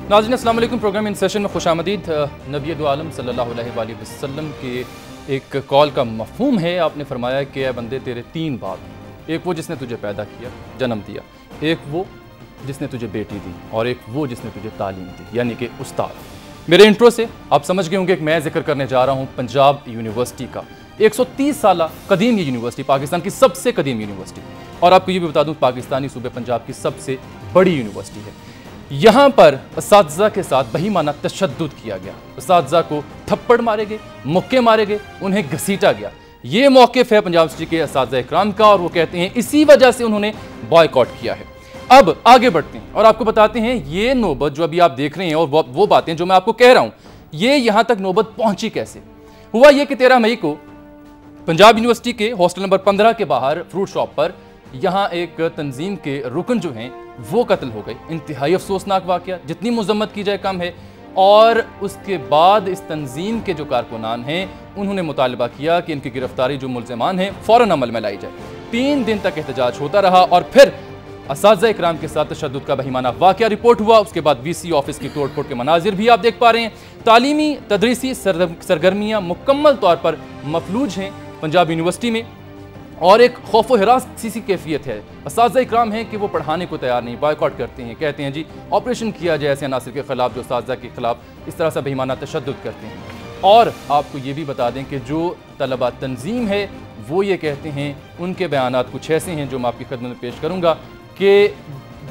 नाज़रीन अस्सलाम वालेकुम। प्रोग्राम इन सेशन में खुशामदीद। नबी दो आलम सल्लल्लाहु अलैहि वसल्लम के एक कॉल का मफ़हूम है। आपने फरमाया कि ऐ बंदे तेरे तीन बाप, एक वो जिसने तुझे पैदा किया, जन्म दिया, एक वो जिसने तुझे बेटी दी और एक वो जिसने तुझे तालीम दी, यानी कि उस्ताद। मेरे इंट्रो से आप समझ गए होंगे कि मैं जिक्र करने जा रहा हूँ पंजाब यूनिवर्सिटी का। 130 साल कदीम ये यूनिवर्सिटी, पाकिस्तान की सबसे कदीम यूनिवर्सिटी, और आपको ये भी बता दूँ पाकिस्तानी सूबे पंजाब की सबसे बड़ी यूनिवर्सिटी है। यहाँ पर असातिज़ा के साथ बहीमाना तशद्दुद किया गया, असातिज़ा को थप्पड़ मारे गए, मुक्के मारे गए, उन्हें घसीटा गया। ये मौक़िफ़ है पंजाब यूनिवर्सिटी के असातिज़ा इकराम का, और वो कहते हैं इसी वजह से उन्होंने बॉयकॉट किया है। अब आगे बढ़ते हैं और आपको बताते हैं ये नौबत जो अभी आप देख रहे हैं और वो बातें जो मैं आपको कह रहा हूँ, ये यहाँ तक नौबत पहुँची कैसे। हुआ ये कि 13 मई को पंजाब यूनिवर्सिटी के हॉस्टल नंबर 15 के बाहर फ्रूट शॉप पर यहाँ एक तंजीम के रुकन जो हैं वो कत्ल हो गए। इंतहाई अफसोसनाक वाक़या, जितनी मजम्मत की जाए कम है। और उसके बाद इस तंजीम के जो कारकुनान हैं उन्होंने मुतालबा किया कि इनकी गिरफ्तारी जो मुल्ज़िमान हैं फ़ौरन अमल में लाई जाए। 3 दिन तक एहतजाज होता रहा और फिर असातिज़ा इकराम के साथ तशद्दुद का बहीमाना वाक़या रिपोर्ट हुआ। उसके बाद VC ऑफिस की तोड़ फोड़ के मनाजिर भी आप देख पा रहे हैं। तालीमी तदरीसी सरगर्मियाँ मुकम्मल तौर पर मफलूज हैं पंजाब यूनिवर्सिटी में, और एक खौफ व हिरास सी कैफियत है। असातिज़ा इकराम हैं कि वो पढ़ाने को तैयार नहीं, बॉयकॉट करते हैं, कहते हैं जी ऑपरेशन किया जाए ऐसे अनासर के ख़िलाफ़ जो असातिज़ा के ख़िलाफ़ इस तरह से बेईमाना तशद्दुद करते हैं। और आपको ये भी बता दें कि जो तलबा तंजीम है वो ये कहते हैं, उनके बयानात कुछ ऐसे हैं जो मैं आपकी खिदमत में पेश करूँगा कि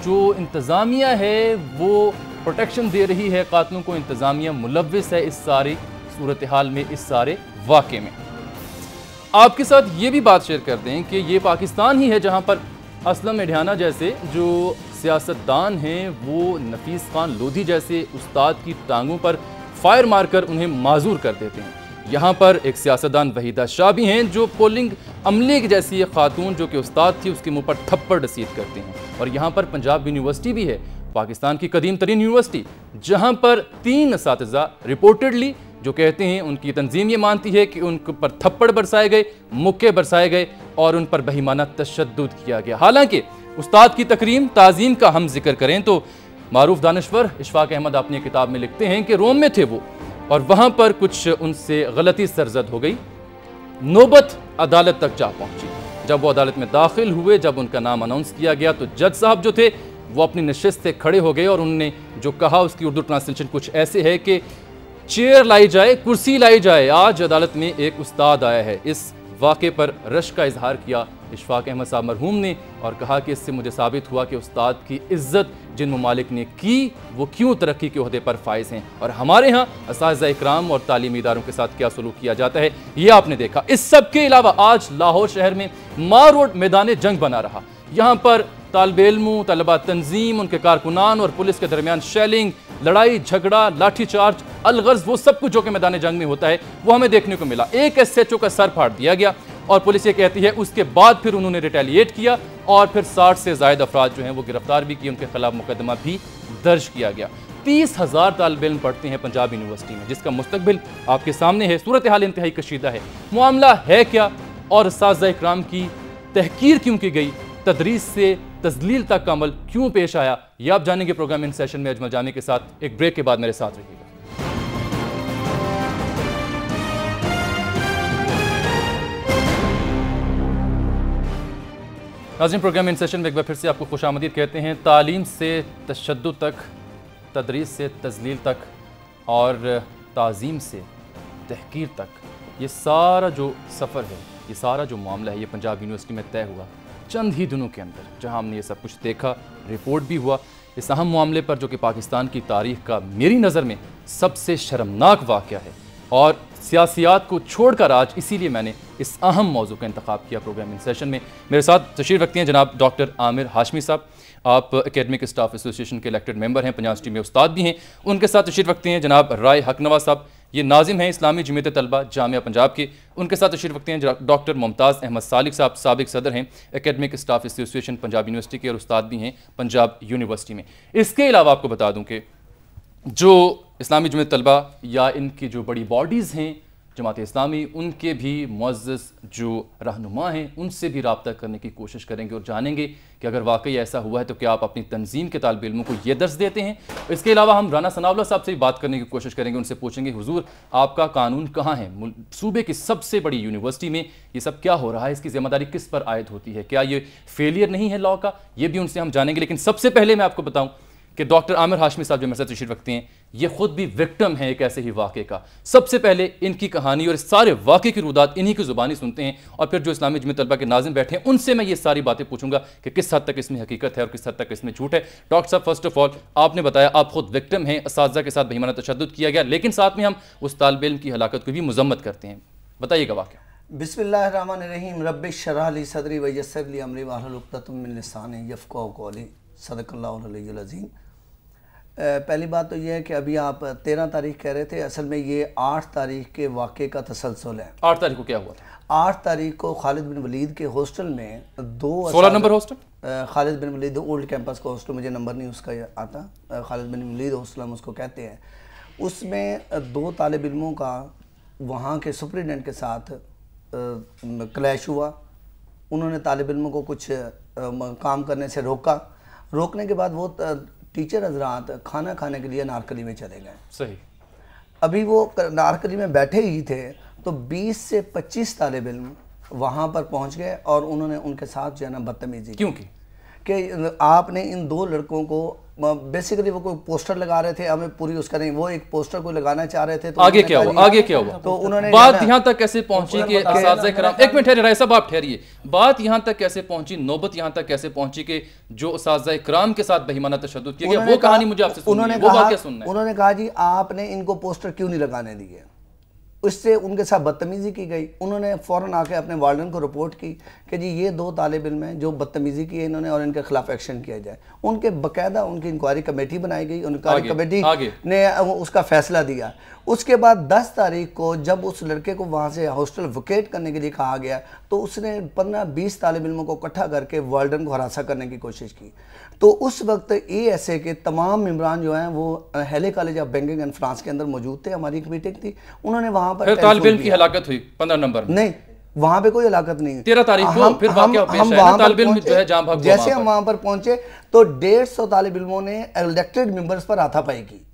जो इंतज़ामिया है वो प्रोटेक्शन दे रही है कातलों को, इंतज़ामिया मुलव्विस है इस सारी सूरत हाल में, इस सारे वाक़े में। आपके साथ ये भी बात शेयर कर दें कि ये पाकिस्तान ही है जहाँ पर असलम मेढियाना जैसे जो सियासतदान हैं वो नफीस खान लोधी जैसे उस्ताद की टांगों पर फायर मारकर उन्हें माजूर कर देते हैं। यहाँ पर एक सियासतदान वहीदा शाह भी हैं जो पोलिंग अमले की जैसी एक खातून जो कि उस्ताद थी उसके मुंह पर थप्पड़ रसीद करते हैं। और यहाँ पर पंजाब यूनिवर्सिटी भी है, पाकिस्तान की कदीम तरीन यूनिवर्सिटी, जहाँ पर 3 असातिज़ा रिपोर्टेडली जो कहते हैं उनकी तंजीम ये मानती है कि उन पर थप्पड़ बरसाए गए, मुक्के बरसाए गए और उन पर बहीमाना तशद्दुद किया गया। हालांकि उस्ताद की तकरीम ताज़ीम का हम जिक्र करें तो मारूफ दानिश्वर इशफाक अहमद अपनी किताब में लिखते हैं कि रोम में थे वो और वहाँ पर कुछ उनसे गलती सरजद हो गई, नौबत अदालत तक जा पहुँची। जब वो अदालत में दाखिल हुए, जब उनका नाम अनाउंस किया गया तो जज साहब जो थे वो अपनी नशिस्त से खड़े हो गए और उन्होंने जो कहा उसकी उर्दू ट्रांसलेशन कुछ ऐसे है कि चेयर लाई जाए, कुर्सी लाई जाए, आज अदालत में एक उस्ताद आया है। इस वाक़े पर रश का इजहार किया इशफाक अहमद साहब मरहूम ने और कहा कि इससे मुझे साबित हुआ कि उस्ताद की इज्जत जिन ममालिक ने की वो क्यों तरक्की के ओहदे पर फाइज हैं, और हमारे यहाँ असातिज़ा इकराम और तालीमी इदारों के साथ क्या सलूक किया जाता है ये आपने देखा। इस सब के अलावा आज लाहौर शहर में मार रोड मैदान जंग बना रहा। यहाँ पर तालिबे इल्मों, तलबा तंजीम, उनके कारकुनान और पुलिस के दरमियान शेलिंग, लड़ाई झगड़ा, लाठीचार्ज, अलगर्ज, वो सब कुछ जो कि मैदान जंग में होता है वो हमें देखने को मिला। एक SHO का सर फाड़ दिया गया और पुलिस ये कहती है उसके बाद फिर उन्होंने रिटेलिएट किया और फिर 60 से ज़ायद अफराद जो हैं वो गिरफ्तार भी किए, उनके खिलाफ मुकदमा भी दर्ज किया गया। 30,000 तालिबे इल्म पढ़ते हैं पंजाब यूनिवर्सिटी में, जिसका मुस्तकबिल आपके सामने है। सूरत हाल इंतहाई कशीदा है। मामला है क्या और असातिज़ा इकराम की तहकीर क्यों की गई, तदरीस से तजलील तक का अमल क्यों पेश आया, ये आप जानेंगे प्रोग्राम इन सेशन में अजमल जामी के साथ। एक ब्रेक के बाद मेरे साथ रहिएगा। नाज़रीन, प्रोग्राम इन सेशन में एक बार फिर से आपको खुशामदीद कहते हैं। तालीम से तशद्दुद तक, तदरीस से तजलील तक और ताज़ीम से तहकीर तक, ये सारा जो सफ़र है, ये सारा जो मामला है, ये पंजाब यूनिवर्सिटी में तय हुआ चंद ही दिनों के अंदर, जहां हमने ये सब कुछ देखा, रिपोर्ट भी हुआ इस अहम मामले पर जो कि पाकिस्तान की तारीख का मेरी नज़र में सबसे शर्मनाक वाक़या है। और सियासियात को छोड़कर आज इसीलिए मैंने इस अहम मौजू का इंतखाब किया प्रोग्राम इन सेशन में। मेरे साथ तशरीफ़ रखते हैं जनाब डॉक्टर आमिर हाशमी साहब, आप एकेडमिक स्टाफ एसोसिएशन के इलेक्टेड मेंबर हैं, पंजाब यूनिवर्सिटी में उस्ताद भी हैं। उनके साथ तशरीफ़ रखते हैं जनाब राय हकनवा साहब, ये नाजिम हैं इस्लामी जमीयत तलबा जामिया पंजाब के। उनके साथ तशरीफ़ रखते हैं डॉक्टर मुमताज़ अहमद सालिक साहब, साबिक सदर हैं academic Staff association Punjab university के और उस्ताद भी हैं पंजाब यूनिवर्सिटी में। इसके अलावा आपको बता दूं कि जो इस्लामी जमीयत तलबा या इनकी जो बड़ी बॉडीज़ हैं जमात इस्लामी, उनके भी मुअज़्ज़ज़ जो रहनुमा हैं उनसे भी रब्ता करने की कोशिश करेंगे और जानेंगे कि अगर वाकई ऐसा हुआ है तो क्या आप अपनी तंजीम के तालिब इल्मों को ये दर्स देते हैं। इसके अलावा हम राना सनाउल्लाह साहब से भी बात करने की कोशिश करेंगे, उनसे पूछेंगे हुजूर आपका कानून कहाँ है, सूबे की सबसे बड़ी यूनिवर्सिटी में ये सब क्या हो रहा है, इसकी जिम्मेदारी किस पर आयद होती है, क्या ये फेलियर नहीं है लॉ का, ये भी उनसे हम जानेंगे। लेकिन सबसे पहले मैं आपको बताऊं कि डॉक्टर आमिर हाशमी साहब जो मेरे साथ तशरीफ रखते हैं ये खुद भी विक्टिम है एक ऐसे ही वाक़े का। सबसे पहले इनकी कहानी और सारे वाक़े की रुदात इन्हीं की ज़ुबानी सुनते हैं और फिर जो इस्लामी जमीयत तलबा के नाज़िम बैठे हैं उनसे मैं ये सारी बातें पूछूंगा कि किस हद तक इसमें हकीकत है और किस हद तक इसमें झूठ है। डॉक्टर साहब, फर्स्ट ऑफ ऑल आपने बताया आप खुद विक्टिम हैं, असातिज़ा के साथ बेईमाना तशद्दुद किया गया, लेकिन साथ में हम उस तालिब इल्म की हलाकत को भी मज़म्मत करते हैं, बताइएगा वाक़या। बिस्मिल्लाहिर्रहमानिर्रहीम, रब्बिश शरह ली सदरी व यस्सिर ली अमरी वहलुल उक़दतम मिन लिसानी यफ़क़हू क़ौली, सदक़ल्लाहुल अलीयुल अज़ीम। पहली बात तो ये है कि अभी आप 13 तारीख कह रहे थे, असल में ये 8 तारीख के वाक़े का तसलसल है। 8 तारीख को क्या हुआ था? 8 तारीख को खालिद बिन वलीद के हॉस्टल में 16 नंबर हॉस्टल, खालिद बिन वलीद ओल्ड कैंपस का हॉस्टल, मुझे नंबर नहीं उसका आता, खालिद बिन वलीद हॉस्टल हम उसको कहते हैं। उसमें 2 तालिब इल्मों का वहाँ के सुपरिटेंडेंट के साथ क्लैश हुआ। उन्होंने तालिब इल्मों को कुछ काम करने से रोकने के बाद वो टीचर हजरात खाना खाने के लिए नारकली में चले गए। सही। अभी वो नारकली में बैठे ही थे तो 20 से 25 तालिब इल्म वहाँ पर पहुँच गए और उन्होंने उनके साथ जो है ना बदतमीजी क्योंकि कि आपने इन 2 लड़कों को बेसिकली वो कोई पोस्टर लगा रहे थे, हमें पूरी उसका नहीं, वो एक पोस्टर को लगाना चाह रहे थे। तो आगे क्या हुआ? आगे क्या हुआ? तो उन्होंने बात यहाँ तक कैसे पहुंची कि असातिज़ा किराम, एक मिनट ठहरिए राय साहब, आप ठहरिए, बात यहाँ तक कैसे पहुंची, नौबत यहाँ तक कैसे पहुंची कि जो असातिज़ा किराम के साथ बेईमाना तशद्दुद किया गया, वो कहानी मुझे आपसे सुननी है, वो वाक़या सुनना है। उन्होंने कहा जी आपने इनको पोस्टर क्यों नहीं लगाने दिए, उससे उनके साथ बदतमीज़ी की गई। उन्होंने फ़ौरन आके अपने वार्डन को रिपोर्ट की कि जी ये 2 तालिब इल्म हैं जो बदतमीज़ी की है इन्होंने और इनके खिलाफ एक्शन किया जाए। उनके बाकायदा उनकी इंक्वायरी कमेटी बनाई गई, इंक्वायरी कमेटी ने उसका फैसला दिया। उसके बाद 10 तारीख को जब उस लड़के को वहाँ से हॉस्टल वकेट करने के लिए कहा गया तो उसने 15-20 तालिब इल्मों को इकट्ठा करके वार्डन को हरासा करने की कोशिश की। तो उस वक्त ASA के तमाम मेंबरान जो हैं वो हेले college of banking and France के अंदर मौजूद थे, हमारी एक मीटिंग थी, उन्होंने वहाँ पर तालिब इल्म की हलाकत हुई 15 नंबर में। नहीं, वहाँ पे कोई हलाकत नहीं। 13 तारीख को फिर वाक़या पेश आया, तालिब इल्म जो है जाम भाग गया। जैसे हम वहाँ पर पहुँचे तो 150 तालिब इल्मों ने इलेक्टेड मेंबर्स पर हाथापाई की।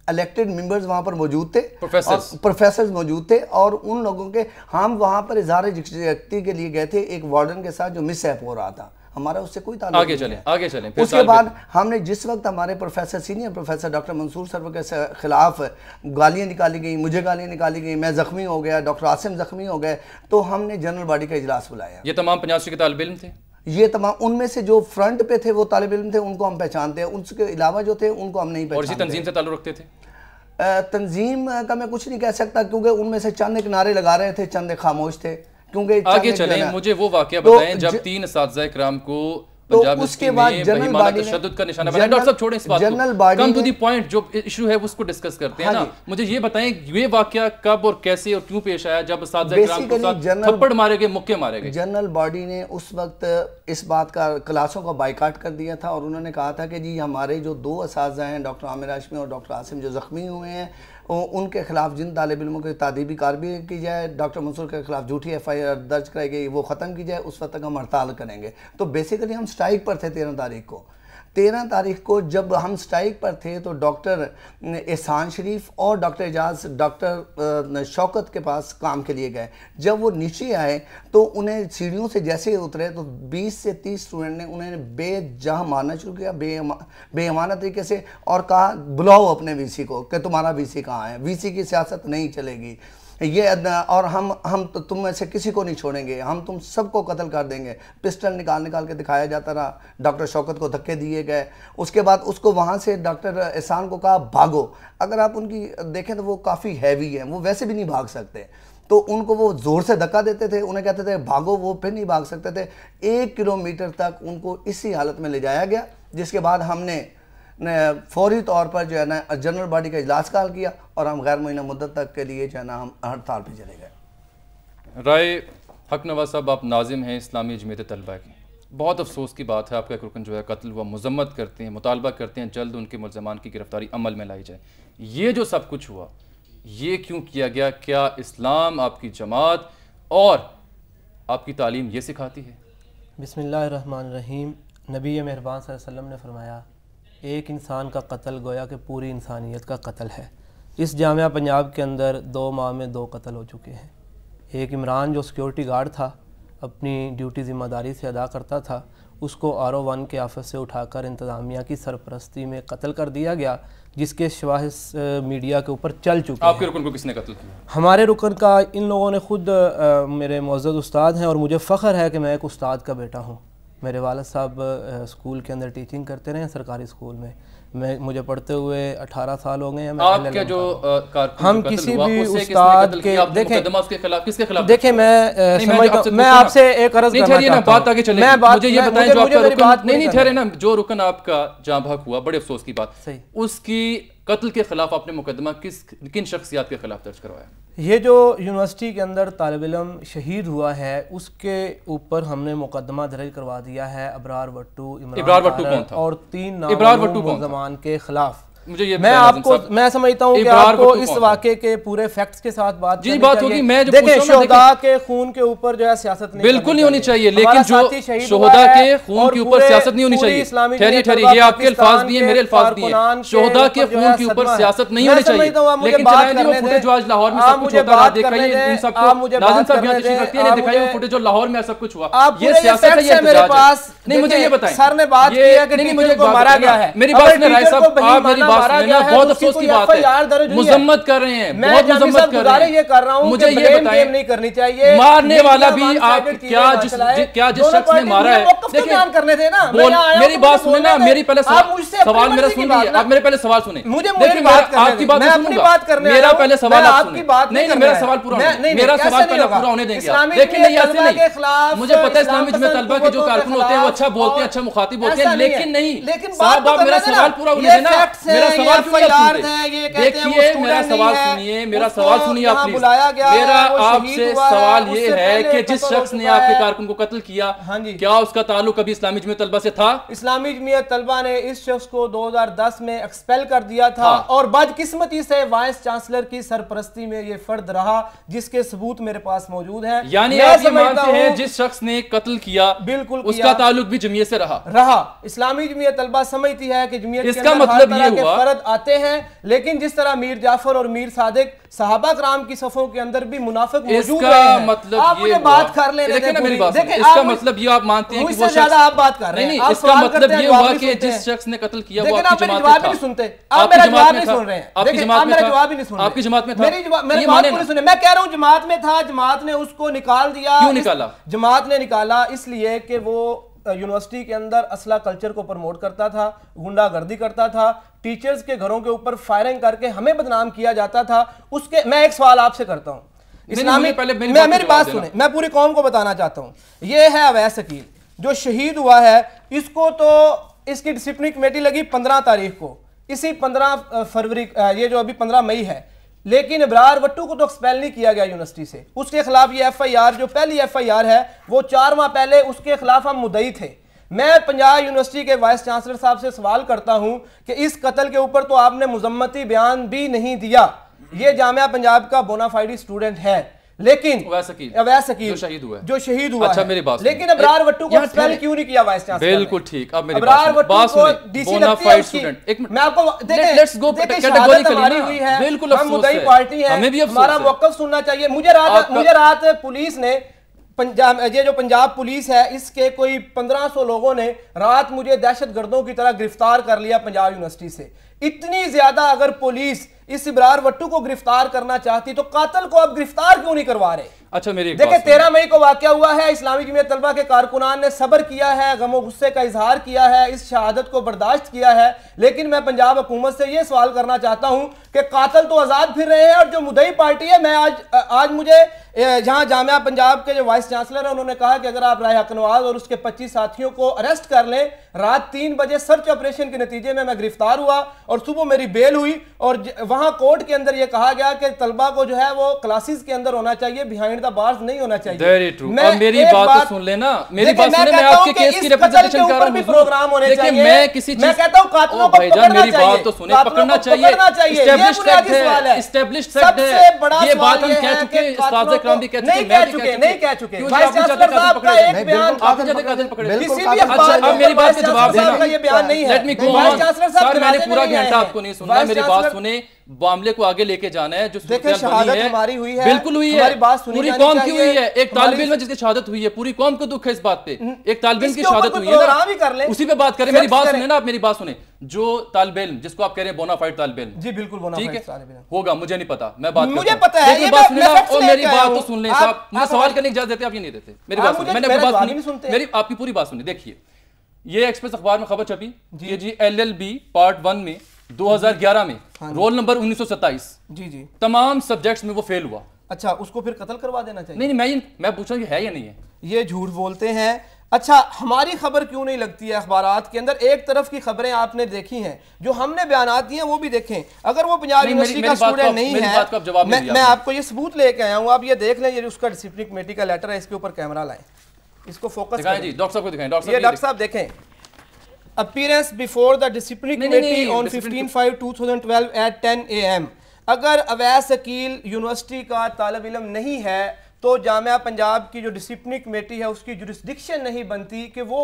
इलेक्टेड मेंबर्स वहाँ पर मौजूद थे, प्रोफेसर्स मौजूद थे और उन लोगों के, हम वहाँ पर इज़हार यकजहती के लिए गए थे एक वार्डन के साथ जो मिसहैप हो रहा था, हमारा उससे कोई ताल्लुक नहीं है। आगे चलें। उसके बाद हमने जिस वक्त हमारे professor, senior professor doctor Mansoor sir के खिलाफ गालियाँ निकाली गई, मुझे गालियाँ निकाली गई, मैं ज़ख्मी हो गया, डॉक्टर आसिम ज़ख्मी हो गए, तो हमने जनरल बॉडी का इजलास बुलाया। ये तमाम 85 के तालिब इल्म थे, ये तमाम, उनमें से जो फ्रंट पे थे वो तालिब इल्म थे, उनको हम पहचानते हैं, उनके अलावा जो थे उनको हम नहीं पहचानते। और इसी तंजीम से ताल्लुक रखते थे? तंजीम का मैं कुछ नहीं कह सकता क्योंकि उनमें से चंद एक नारे लगा रहे थे, चंद एक खामोश थे। क्योंकि आगे चलें, मुझे वो वाकया बताएं जब 3 असातिज़ा किराम को तो उसके बाद जनरल बॉडी तशद्दुद का निशाना बनाया। डॉक्टर साहब छोड़ें इस बात को, कम टू द पॉइंट, जो इशू है उसको डिस्कस करते हैं ना। मुझे ये बताएं ये वाकया कब और कैसे और क्यों पेश आया जब असातिज़ा किराम को साथ थप्पड़ मारे गए, मुक्के मारे गए? जनरल बॉडी ने उस वक्त इस बात का, क्लासों का बाइकाट कर दिया था और उन्होंने कहा था कि जी हमारे जो 2 असातिज़ा हैं, डॉक्टर आमिर हाशमी और डॉक्टर आसिम, जो ज़ख्मी हुए हैं, उनके खिलाफ जिन तालिब इल्मों की तादीबी कार्रवाई की जाए, डॉक्टर मंसूर के खिलाफ झूठी FIR दर्ज कराई गई, वो ख़त्म की जाए, उस वक्त तक हम हड़ताल करेंगे। तो बेसिकली हम स्ट्राइक पर थे 13 तारीख को। 13 तारीख को जब हम स्ट्राइक पर थे तो डॉक्टर एहसान शरीफ और डॉक्टर एजाज डॉक्टर शौकत के पास काम के लिए गए। जब वो नीचे आए तो उन्हें सीढ़ियों से जैसे ही उतरे तो 20 से 30 स्टूडेंट ने उन्हें बेजहाँ मारना शुरू किया, बेईमाना तरीके से, और कहा बुलाओ अपने VC को कि तुम्हारा VC कहाँ है, VC की सियासत नहीं चलेगी ये, और हम तो तुम में से किसी को नहीं छोड़ेंगे, हम तुम सबको कत्ल कर देंगे। पिस्टल निकाल के दिखाया जाता रहा, डॉक्टर शौकत को धक्के दिए गए। उसके बाद उसको वहाँ से डॉक्टर एहसान को कहा भागो। अगर आप उनकी देखें तो वो काफ़ी हैवी है, वो वैसे भी नहीं भाग सकते, तो उनको वो ज़ोर से धक्का देते थे, उन्हें कहते थे भागो, वो फिर नहीं भाग सकते थे। 1 किलोमीटर तक उनको इसी हालत में ले जाया गया, जिसके बाद हमने फौरी तौर पर जो है ना जनरल बॉडी का इजलास कॉल किया और हम गैर मुअय्यना मुद्दत तक के लिए जो है ना हम हड़ताल पे चले गए। राय हक नवाज साहब, आप नाजिम हैं इस्लामी जमीयत तलबा की, बहुत अफसोस की बात है आपका एक रुकन जो है कत्ल हुआ, मजम्मत करते हैं, मुतालबा करते हैं जल्द उनके मुल्ज़मान की गिरफ्तारी अमल में लाई जाए। ये जो सब कुछ हुआ ये क्यों किया गया? क्या इस्लाम, आपकी जमात और आपकी तालीम ये सिखाती है? बिस्मिल्लाहिर्रहमानिर्रहीम। नबी मेहरबान सल्लल्लाहु अलैहि वसल्लम ने फरमाया, एक इंसान का कत्ल गोया कि पूरी इंसानियत का कत्ल है। इस जामिया पंजाब के अंदर 2 माह में 2 कत्ल हो चुके हैं। एक इमरान जो सिक्योरिटी गार्ड था, अपनी ड्यूटी ज़िम्मेदारी से अदा करता था, उसको RO1 के ऑफिस से उठाकर इंतज़ामिया की सरपरस्ती में कत्ल कर दिया गया, जिसके शवाहिद मीडिया के ऊपर चल चुके हैं। आपके रुकन को किसने कत्ल किया? हमारे रुकन का इन लोगों ने खुद मेरे मुअज़्ज़ज़ उस्ताद हैं और मुझे फ़ख्र है कि मैं एक उस्ताद का बेटा हूँ। मेरे वालिद साहब स्कूल के अंदर टीचिंग करते रहे हैं, सरकारी स्कूल में। मुझे पढ़ते हुए 18 साल हो गए हैं। आपके जो हम किसी भी उस्ताद के देखें मैं आपसे एक अर्ज़ करना चाहता हूं। बात आगे चलेगी। मुझे ये बताएं, जो आपका रुकन नहीं ठहरे ना, जो रुकन आपका जहाँ भाग हुआ, बड़े अफसोस की बात, उसकी कत्ल के खिलाफ आपने मुकदमा किन शख्सियात के खिलाफ दर्ज करवाया? ये जो यूनिवर्सिटी के अंदर तालिब इल्म शहीद हुआ है, उसके ऊपर हमने मुकदमा दर्ज करवा दिया है अबरार वट्टू, इब्रार वट्टू कौन था? और 3 मुलज़मान के खिलाफ। मुझे ये मैं समझता हूँ कि आपको इस वाक़े के पूरे फैक्ट्स के साथ बात होगी। मैं जो देखिए, शोहदा के खून के ऊपर जो है सियासत बिल्कुल नहीं होनी चाहिए, लेकिन जो शोहदा के खून के ऊपर सियासत नहीं होनी चाहिए। ठहरिए, ये आपके अल्फाज भी हैं, मेरे अल्फाज भी हैं। शोहदा के खून के ऊपर सियासत नहीं होनी चाहिए, लेकिन फुटेज जो आज लाहौर में सब कुछ होता रहा, दिखाइए इन सबको। नाज़िम साहब यहाँ तशरीफ रखती है, दिखाइए फुटेज जो लाहौर में सब कुछ हुआ, ये सियासत है, ये मेरे पास नहीं। मुझे ये बताएं, सर ने बात की है कि टीचर को मारा गया है। मेरी बात सुनिए राय साहब, आप मेरी बात सुनिए, बहुत अफसोस की बात है, मुजम्मत कर रहे हैं, बहुत मुजम्मत कर रहे हैं। ये कर रहा हूं, मुझे ये बताएं, नहीं करनी चाहिए। मारने वाला भी आप जिस शख्स ने मारा है, देखिए करने थे ना। मेरी बात सुने ना, मेरी पहले सवाल मेरा सुनिए, आप मेरे पहले सवाल सुने। मुझे आपकी बात सुनूंगा, मेरा पहले सवाल आप सुने। नहीं, मेरा सवाल पूरा मेरा सवाल पहले पूरा होने देंगे आप। देखिए नहीं, ऐसे नहीं, मुझे पता है इस्लामी जमात तलबा के जो कारकुन होते हैं वो अच्छा बोलते हैं, अच्छा मुखातिब होते हैं, लेकिन नहीं साहब, आप मेरा सवाल पूरा होने देना। मेरा सवाल देखिए, मेरा सवाल सुनिए, मेरा सवाल सुनिए आप प्लीज। मेरा आपसे सवाल ये है कि जिस शख्स ने आपके कारकुन को कत्ल किया, क्या उसका ताल्लुक कभी इस्लामी जमीयत तलबा से था? इस्लामी जमीयत तलबा ने इस शख्स को 2010 में एक्सपेल कर दिया था और बदकिस्मती से वाइस चांसलर की सरपरस्ती में ये फर्द रहा, जिसके सबूत मेरे पास मौजूद हैं। यानी आप ये मानते हैं जिस शख्स ने कत्ल किया बिल्कुल उसका ताल्लुक भी जमीयत से रहा। इस्लामी जमीयत तलबा समझती है कि जमीयत इसका मतलब ये हुआ फर्द आते हैं, लेकिन जिस तरह मीर जाफर और मीर सादिक सहाबा कराम की सफों के अंदर भी मुनाफिक मौजूद हैं। मतलब आप मुझे बात कर लेने दें, मेरी बात देखिए, इसका मतलब ये आप मानते हैं कि वो ज्यादा आप बात कर रहे हैं। इसका मतलब ये हुआ कि जिस शख्स ने कत्ल किया वो आपकी जमात में था। नहीं सुनते, आप मेरा जवाब नहीं सुन रहे हैं। आपकी जमात में जवाब ही नहीं सुन रहे। आपकी जमात में था, मेरी बात को नहीं सुने। मैं कह रहा हूं जमात में था, जमात ने उसको निकाल दिया। क्यों निकाला? जमात ने निकाला इसलिए कि वो यूनिवर्सिटी के अंदर असला कल्चर को प्रमोट करता था, गुंडागर्दी करता था, टीचर्स के घरों के ऊपर फायरिंग करके हमें बदनाम किया जाता था। उसके मैं एक सवाल आपसे करता हूं, इस्लामी मेरी बात सुने, मैं पूरी कौम को बताना चाहता हूं। ये है अवैस अकील जो शहीद हुआ है, इसको तो इसकी डिसिप्लिनरी कमेटी लगी 15 तारीख को, इसी 15 फरवरी, ये जो अभी 15 मई है, लेकिन इब्रार वट्टू को तो एक्सपेल नहीं किया गया यूनिवर्सिटी से। उसके खिलाफ ये FIR, जो पहली FIR है, वो 4 माह पहले उसके खिलाफ हम मुद्दई थे। मैं पंजाब यूनिवर्सिटी के वाइस चांसलर साहब से सवाल करता हूं कि इस कत्ल के ऊपर तो आपने मुजम्मती बयान भी नहीं दिया। ये जामिया पंजाब का बोनाफाइड स्टूडेंट है, लेकिन अवैस अकील जो शहीद हुआ अच्छा, मेरी बात, लेकिन अबरार वट्टू को एक्सपेल क्यों नहीं किया वाइस चांसलर? बिल्कुल ठीक। अब मेरी अबरार वट्टू को डीसी बोनाफाइड स्टूडेंट, मैं आपको लेट्स गो कैटेगोरिकली हुई है, बिल्कुल हम मुद्दई पार्टी है, हमारा मौक़िफ़ सुनना चाहिए। मुझे रात पुलिस ने पंजाब, ये जो पंजाब पुलिस है, इसके कोई 1500 लोगों ने रात मुझे दहशतगर्दों की तरह गिरफ्तार कर लिया पंजाब यूनिवर्सिटी से। इतनी ज्यादा अगर पुलिस इस इब्रार वट्टू को गिरफ्तार करना चाहती तो कातिल को अब गिरफ्तार क्यों नहीं करवा रहे? अच्छा, मेरी देखिए 13 मई को वाकया हुआ है, इस्लामी जमीयत तलबा के कारकुनान ने सब्र किया है, गमो गुस्से का इजहार किया है, इस शहादत को बर्दाश्त किया है, लेकिन मैं पंजाब हुकूमत से यह सवाल करना चाहता हूं कि कातिल तो आजाद फिर रहे हैं और जो मुद्दई पार्टी है, मैं आज मुझे जहां जामिया पंजाब के जो वाइस चांसलर है उन्होंने कहा कि अगर आप राय हक नवाज और उसके 25 साथियों को अरेस्ट कर लें, रात 3 बजे सर्च ऑपरेशन के नतीजे में मैं गिरफ्तार हुआ और सुबह मेरी बेल हुई और वहां कोर्ट के अंदर ये कहा गया कि तलबा को जो है वो क्लासेस के अंदर होना चाहिए, बिहाइंड द बार्स नहीं होना चाहिए। Very true. अब मेरी बात तो सुन लेना, मेरी बात सुने, मैं आपके केस की रिप्रेजेंटेशन कर रहा हूं। प्रोग्राम होने चाहिए। देखिए मैं किसी चीज, मैं कहता हूं कातिलों को पकड़ना चाहिए, मेरी बात तो सुने, पकड़ना चाहिए, एस्टैब्लिश्ड फैक्ट है, एस्टैब्लिश्ड फैक्ट है। ये बात हम कह चुके हैं, उस्ताद इकराम भी कह चुके हैं, मैं भी कह चुके, नहीं कह चुके। वाइस चांसलर साहब का एक बयान, आपने ज्यादा कातिल पकड़े, किसी भी अखबार में, अब मेरी बात का जवाब देना, ये बयान नहीं है। Let me go on sir, मैंने पूरा घंटा आपको नहीं सुनना, मेरी बात सुने, मामले को आगे लेके जाना है। जो शहादत हमारी हुई है, बिल्कुल हुई है, पूरी कौम की हुई है। एक तालिब इल्म जिसकी शहादत हुई है, पूरी कौम को दुख है इस बात पे। एक तालिब इल्म की शहादत हुई है ना, उसी पे बात करें। मेरी बात सुने ना, आप मेरी बात सुने। जो तालिब इल्म जिसको आप कह रहे हैं बोनाफाइड तालिब इल्म, जी बिल्कुल बोनाफाइड, ठीक है, होगा, मुझे नहीं पता, मैं बात मुझे पता है, ये बात सुने ना, और मैं मेरी बात तो सुन लें साहब। मैं सवाल करने की इजाजत देते, आप ये नहीं देते। मेरी बात सुनिए, मैंने अपनी बात सुनी, मेरी आपकी पूरी बात सुनी। देखिए ये एक्सप्रेस अखबार में खबर छपी जी, LLB पार्ट 1 में 2011 में रोल नंबर 1927, जी तमाम सब्जेक्ट्स में वो फेल हुआ। अच्छा, उसको फिर कत्ल करवा देना चाहिए? नहीं, मैं पूछ रहा हूं है या नहीं है। ये झूठ बोलते हैं। अच्छा, हमारी खबर क्यों नहीं लगती है अखबारात के अंदर? एक तरफ की खबरें आपने देखी हैं, जो हमने बयानात दिए हैं वो भी देखें। अगर वो पंजाब यूनिवर्सिटी का स्टूडेंट नहीं है, मैं आपको ये सबूत लेके आया हूँ, आप ये देख लें, ये उसका डिसिप्लिन कमेटी का लेटर है, इसके ऊपर कैमरा लाएं, इसको फोकस दिखाएं जी, डॉक्टर साहब को दिखाएं। डॉक्टर साहब देखें, appearance before the disciplinary committee on 15/5/2012 at 10 AM। अगर अवैस अकील यूनिवर्सिटी का तालिब इल्म नहीं है तो जामिया पंजाब की जो डिसिप्लिनरी कमेटी है उसकी जुरिस्डिक्शन नहीं बनती कि वो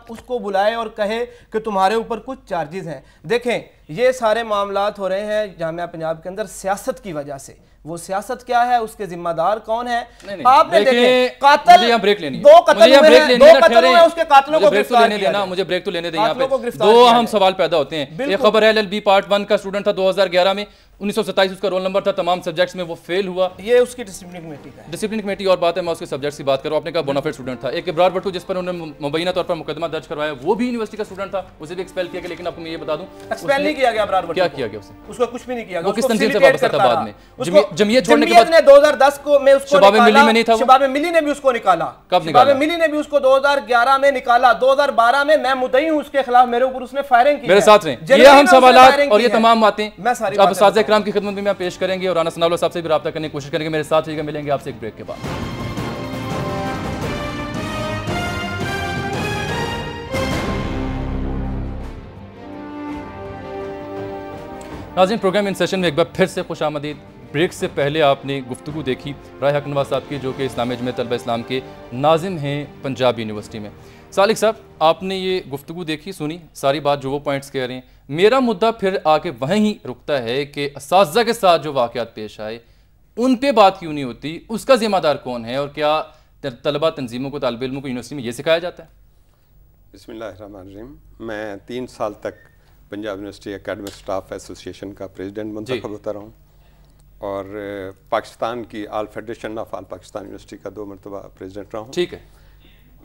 उसको बुलाए और कहे कि तुम्हारे ऊपर कुछ चार्जेस हैं। देखें, ये सारे मामलात हो रहे हैं जामिया पंजाब के अंदर सियासत की वजह से। वो सियासत क्या है, उसके जिम्मेदार कौन है? आपने देखें, कातिल, ब्रेक लेनी है, दो कत्ल हुए, उसके कातिलों को ब्रेक तो लेने देना, मुझे ब्रेक तो लेने दें। यहाँ पे दो अहम सवाल पैदा होते हैं। एक खबर है LLB पार्ट 1 का स्टूडेंट था 2011 में, 1927 उसका रोल नंबर था, तमाम सब्जेक्ट्स में वो फेल हुआ। ये उसकी डिसिप्लिन कमेटी का है। डिसिप्लिन कमेटी और बात है, मैं उसके सब्जेक्ट्स की बात कर रहा हूं। आपने कहा बोनाफाइड स्टूडेंट था। एक इब्रार भट्टू जिस पर उन्होंने मुबैना तौर पर मुकदमा दर्ज करवाया, वो भी यूनिवर्सिटी का स्टूडेंट था, उसे भी एक्सपेल किया गया। लेकिन आपको मैं ये बता दूं, एक्सपेल नहीं किया गया इब्रार भट्टू, क्या किया गया उसे? उसको कुछ भी नहीं किया गया। वो किस तंजीम से वापस आता बाद में? जमीयत छोड़ने के बाद 2010 को में उसको शबाब मिली में नहीं था, शबाब मिली ने भी उसको निकाला। कब निकाला? शबाब मिली ने भी उसको 2011 में निकाला। 2012 में मैं मुद्दई हूं उसके खिलाफ, मेरे ऊपर उसने फायरिंग की। मेरे साथ रहे ये हम सवालात और ये तमाम बातें अब उस्ताद इकराम की खिदमत में पेश करेंगे और राना सनाउल्लाह साहब से भी राब्ता करने की कोशिश करेंगे। मेरे साथ रहिएगा, मिलेंगे आपसे एक ब्रेक के बाद। नाज़रीन, प्रोग्राम इन सेशन में एक बार फिर से खुशामदीद। ब्रेक से पहले आपने गुफ्तगू देखी राय हक नवाज साहब की, जो कि इस्लाम में तलबा इस्लाम के नाजिम हैं पंजाब यूनिवर्सिटी में। सालिक साहब, आपने ये गुफ्तगू देखी, सुनी सारी बात, जो वो पॉइंट्स कह रहे हैं। मेरा मुद्दा फिर आके वहीं रुकता है कि असातिज़ा के साथ जो वाक़यात पेश आए उन पे बात क्यों नहीं होती, उसका ज़िम्मेदार कौन है, और क्या तलबा तंजीमों को, तालिब इल्मों को यूनिवर्सिटी में ये सिखाया जाता है? बिस्मिल्लाहिर्रहमानिर्रहीम। मैं 3 साल तक Punjab University Academic Staff Association का प्रेसिडेंट मुंतखब होता रहा हूँ और पाकिस्तान की All Federation of All Pakistan University का 2 मरतबा प्रेसिडेंट रहा हूँ। ठीक है।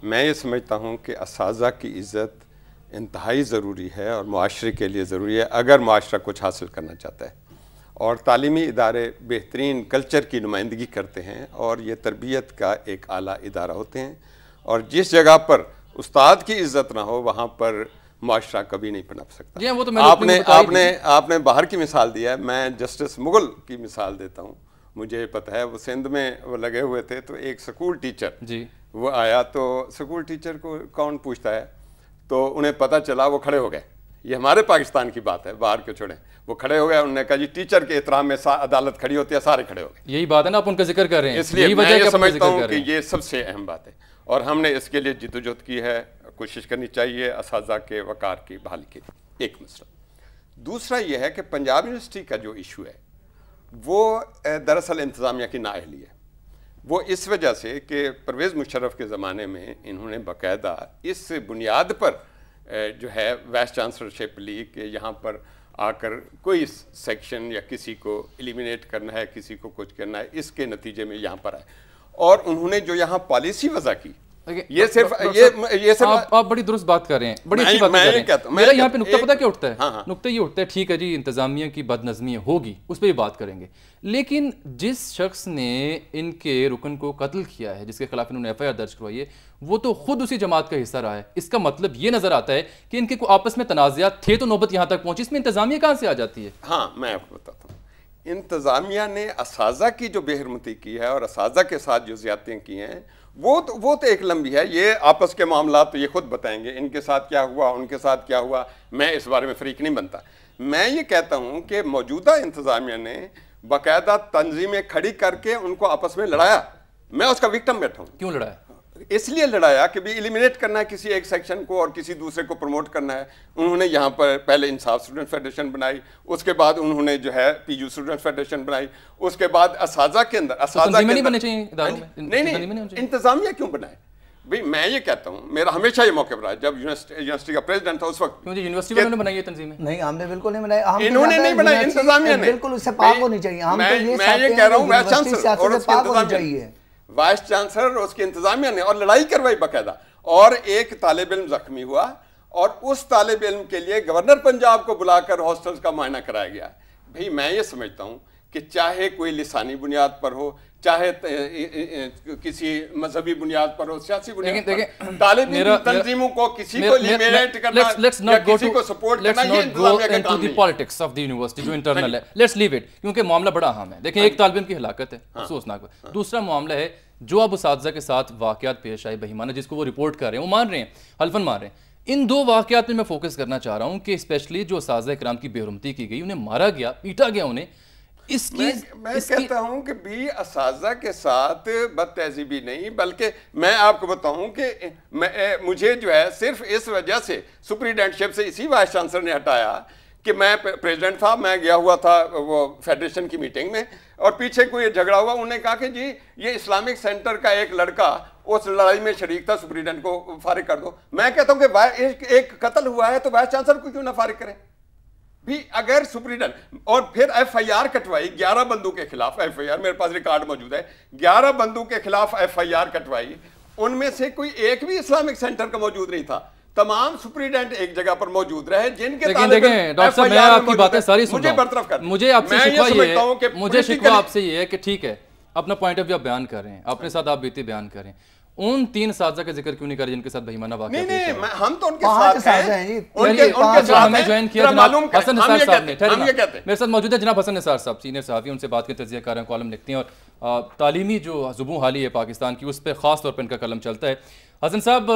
मैं ये समझता हूँ कि असातिज़ा की इज़्ज़त इंतहाई ज़रूरी है और मुआशरे के लिए ज़रूरी है, अगर मुआशरा कुछ हासिल करना चाहता है। और तालीमी इदारे बेहतरीन कल्चर की नुमाइंदगी करते हैं और ये तरबियत का एक आला इदारा होते हैं, और जिस जगह पर उस्ताद की इज़्ज़त ना हो वहाँ पर मुआशरा कभी नहीं पनप सकता। वो तो आपने बाहर की मिसाल दिया है, मैं जस्टिस मुगल की मिसाल देता हूँ। मुझे पता है वो सिंध में वो लगे हुए थे, तो एक स्कूल टीचर जी वो आया, तो स्कूल टीचर को कौन पूछता है, तो उन्हें पता चला, वो खड़े हो गए। ये हमारे पाकिस्तान की बात है, बाहर के छोड़ें, वो खड़े हो गए। उन्होंने कहा जी टीचर के एहतराम में अदालत खड़ी होती है, सारे खड़े हो गए। यही बात है ना, आप उनका जिक्र कर रहे हैं, इसलिए मैं ये समझता हूँ कि ये सबसे अहम बात है और हमने इसके लिए जिद्दोजहद की है, कोशिश करनी चाहिए असातिज़ा के वक़ार की बहाली के लिए। एक मसला। दूसरा ये है कि पंजाब यूनिवर्सिटी का जो इशू है वो दरअसल इंतज़ामिया की नाअहली है। वो इस वजह से कि परवेज़ मुशर्रफ के ज़माने में इन्होंने बाकायदा इस बुनियाद पर जो है वाइस चांसलरशिप ली कि यहाँ पर आकर कोई सेक्शन या किसी को एलिमिनेट करना है, किसी को कुछ करना है, इसके नतीजे में यहाँ पर आए। और उन्होंने जो यहाँ पॉलिसी वज़ा की, ये सिर्फ आप बड़ी दुरुस्त बात कर रहे हैं, बड़ी अच्छी बात कर रहे हैं। मेरा यहाँ पे नुक्ता पता क्या उठता है? नुक्ता ये उठता है, ठीक है जी इंतजामिया की बदनज़मी होगी, उस पर भी बात करेंगे, लेकिन जिस शख्स ने इनके रुकन को कत्ल किया है, जिसके खिलाफ इन्होंने FIR दर्ज करवाई है, वो तो खुद उसी जमात का हिस्सा रहा है। इसका मतलब ये नजर आता है कि इनके को आपस में तनाज़ात थे तो नौबत यहाँ तक पहुंची, इसमें इंतजामिया कहाँ से आ जाती है? हाँ, मैं आपको बताता हूँ। इंतज़ामिया ने असाजा की जो बेहरमती की है और असाजा के साथ जो ज़्यादतियाँ की हैं वो तो एक लंबी है। ये आपस के मामला तो ये खुद बताएंगे, इनके साथ क्या हुआ, उनके साथ क्या हुआ, मैं इस बारे में फरीक नहीं बनता। मैं ये कहता हूँ कि मौजूदा इंतज़ामिया ने बाकायदा तंजीमें खड़ी करके उनको आपस में लड़ाया। मैं उसका विक्टिम बैठा हूँ। क्यों लड़ाया? इसलिए लड़ाया कि भी एलिमिनेट करना है किसी एक सेक्शन को और किसी दूसरे को प्रमोट करना है। उन्होंने यहाँ पर पहले इंसाफ स्टूडेंट फेडरेशन बनाई, उसके बाद उन्होंने जो है पीयू स्टूडेंट फेडरेशन बनाई, उसके बाद असाजा के अंदर नहीं बने चाहिए इदारों में? नहीं, इंतजामिया क्यों बनाए भाई? मैं ये कहता हूँ, मेरा हमेशा ये मौके रहा है, जब यूनिवर्सिटी का प्रेसिडेंट था उस वक्त। यूनिवर्सिटी वालों ने बनाई है तंजीमें? नहीं, हमने बिल्कुल नहीं बनाई। इन्होंने नहीं बनाई, इंतजामिया ने। बिल्कुल उससे पाक होनी चाहिए। हम मैं ये कह रहा हूँ वाइस चांसलर और उसके इंतजामिया, वाइस चांसलर और उसकी इंतजामिया ने, और लड़ाई करवाई बाकायदा। और एक तालिब इल्म जख्मी हुआ और उस तालिब इल्म के लिए गवर्नर पंजाब को बुलाकर हॉस्टल्स का मुआयना कराया गया। भाई मैं ये समझता हूँ कि चाहे कोई लिसानी बुनियाद पर हो, चाहे किसी मजहबी बुनियाद पर हो, सियासी बुनियाद पर, तालिब इल्म तंजीमों को किसी को एलिमिनेट करना या किसी को सपोर्ट करना, ये इंतजामिया का काम नहीं है। पॉलिटिक्स ऑफ द यूनिवर्सिटी जो इंटरनल है, लेट्स लीव इट, क्योंकि मामला बड़ा अहम है। देखिए, एक तालिब इल्म की हलाकत है, अफसोसनाक। दूसरा मामला है जो अब उसातिज़ा के साथ वाक़यात पेश आए बहीमाना, जिसको वो रिपोर्ट कर रहे हैं, वो मान रहे हैं, हल्फन मान रहे हैं। इन दो वाक़यात में मैं फोकस करना चाह रहा हूँ कि स्पेशली जो उसातिज़ा इकराम की बेहरुमती की गई, उन्हें मारा गया, पीटा गया उन्हें। मैं कहता हूं कि भी असाजा के साथ बदतहजीबी नहीं, बल्कि मैं आपको बताऊं कि मुझे जो है सिर्फ इस वजह से सुपरिटेंडेंटशिप से इसी वाइस चांसलर ने हटाया कि मैं प्रेसिडेंट था, मैं गया हुआ था वो फेडरेशन की मीटिंग में और पीछे कोई झगड़ा हुआ, उन्होंने कहा कि जी ये इस्लामिक सेंटर का एक लड़का उस लड़ाई में शरीक था, सुपरिटेंडेंट को फारिग कर दो। मैं कहता हूं कि एक कत्ल हुआ है तो वाइस चांसलर को क्यों ना फारिग करें भी? अगर सुपरिटेंडेंट और फिर एफआईआर कटवाई 11 बंदों के खिलाफ, एफआईआर मेरे पास रिकॉर्ड मौजूद है, 11 बंदों के खिलाफ एफआईआर कटवाई, उनमें से कोई एक भी इस्लामिक सेंटर का मौजूद नहीं था। तमाम सुपरिटेंडेंट एक जगह पर मौजूद रहे जिनके डॉक्टर साहब, मैं आपकी बातें सारी सुन रहा हूं। बरतरफ कर, मुझे आपसे शिकवा आपसे ये है कि ठीक है, अपना पॉइंट ऑफ व्यू बयान कर रहे हैं, अपने साथ आप बीती बयान कर रहे हैं, उन 3 साजा का जिक्र क्यों नहीं कर जिनके साथ बेईमाना वाक़या? नहीं, हम तो उनके साथ हैं। उनके हमें ज्वाइन किया जनाब हसन निसार साहब ने। मेरे साथ मौजूद है जनाब हसन निसार साहब, सीनियर सहाफ़ी, उनसे बात के तजिया कर रहे हैं, कॉलम लिखती हैं और तालीमी जो ज़ुबूं हाली है पाकिस्तान की, उस पर ख़ास तौर पर इनका कलम चलता है। हसन साहब,